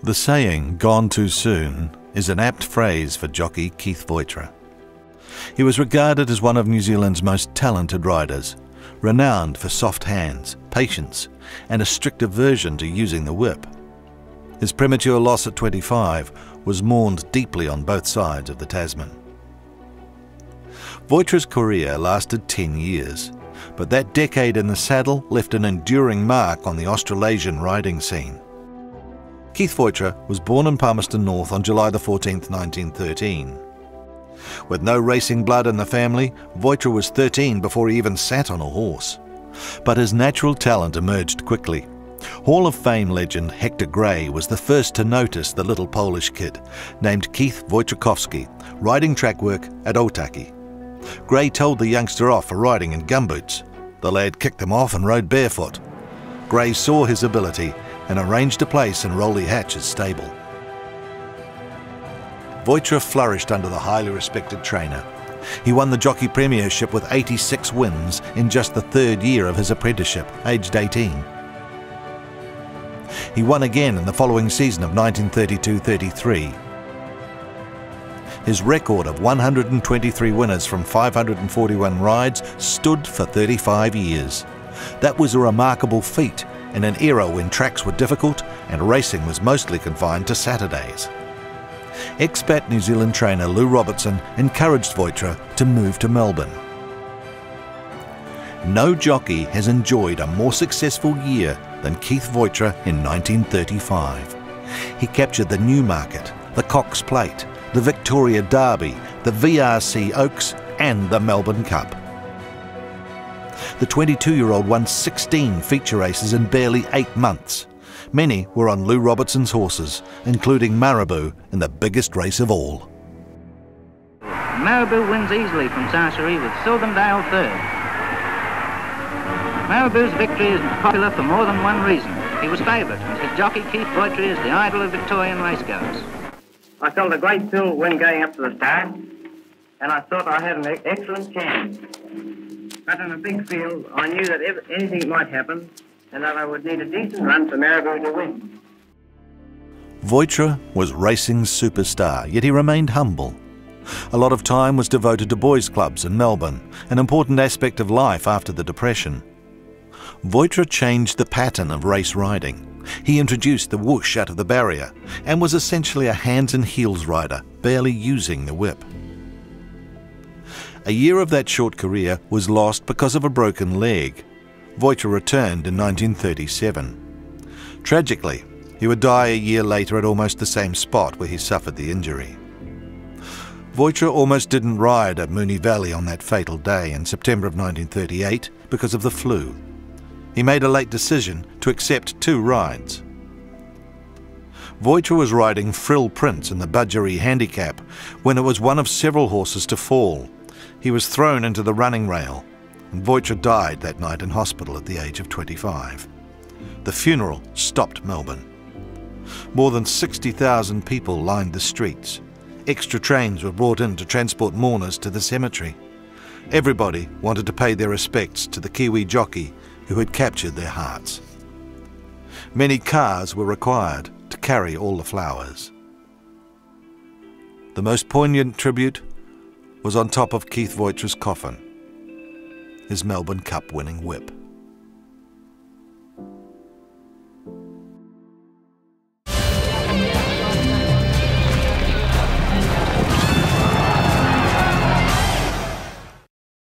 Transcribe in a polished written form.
The saying, "gone too soon," is an apt phrase for jockey Keith Voitre. He was regarded as one of New Zealand's most talented riders, renowned for soft hands, patience, and a strict aversion to using the whip. His premature loss at 25 was mourned deeply on both sides of the Tasman. Voitre's career lasted 10 years, but that decade in the saddle left an enduring mark on the Australasian riding scene. Keith Voitre was born in Palmerston North on July 14, 1913. With no racing blood in the family, Voitre was 13 before he even sat on a horse. But his natural talent emerged quickly. Hall of Fame legend Hector Gray was the first to notice the little Polish kid, named Keith Wojciechowski, riding track work at Otaki. Gray told the youngster off for riding in gumboots. The lad kicked him off and rode barefoot. Gray saw his ability and arranged a place in Rolly Hatch's stable. Voitre flourished under the highly respected trainer. He won the jockey premiership with 86 wins in just the third year of his apprenticeship, aged 18. He won again in the following season of 1932-33. His record of 123 winners from 541 rides stood for 35 years. That was a remarkable feat in an era when tracks were difficult and racing was mostly confined to Saturdays. Expat New Zealand trainer Lou Robertson encouraged Voitre to move to Melbourne. No jockey has enjoyed a more successful year than Keith Voitre in 1935. He captured the Newmarket, the Cox Plate, the Victoria Derby, the VRC Oaks and the Melbourne Cup. The 22-year-old won 16 feature races in barely 8 months. Many were on Lou Robertson's horses, including Marabou in the biggest race of all. Marabou wins easily from Sarcery with Silverdale third. Marabou's victory is popular for more than one reason. He was favourite, and his jockey Keith Voitre is the idol of Victorian racegoers. I felt a great thrill when going up to the start, and I thought I had an excellent chance. But in a big field, I knew that anything might happen, and that I would need a decent run for Marabou to win. Voitre was racing's superstar, yet he remained humble. A lot of time was devoted to boys' clubs in Melbourne, an important aspect of life after the Depression. Voitre changed the pattern of race riding. He introduced the whoosh out of the barrier and was essentially a hands and heels rider, barely using the whip. A year of that short career was lost because of a broken leg. Voitre returned in 1937. Tragically, he would die a year later at almost the same spot where he suffered the injury. Voitre almost didn't ride at Moonee Valley on that fatal day in September of 1938 because of the flu. He made a late decision to accept 2 rides. Voitre was riding Frill Prince in the Budgeree Handicap when it was one of several horses to fall. He was thrown into the running rail, and Voitre died that night in hospital at the age of 25. The funeral stopped Melbourne. More than 60,000 people lined the streets. Extra trains were brought in to transport mourners to the cemetery. Everybody wanted to pay their respects to the Kiwi jockey who had captured their hearts. Many cars were required to carry all the flowers. The most poignant tribute was on top of Keith Voitre's coffin, his Melbourne Cup winning whip.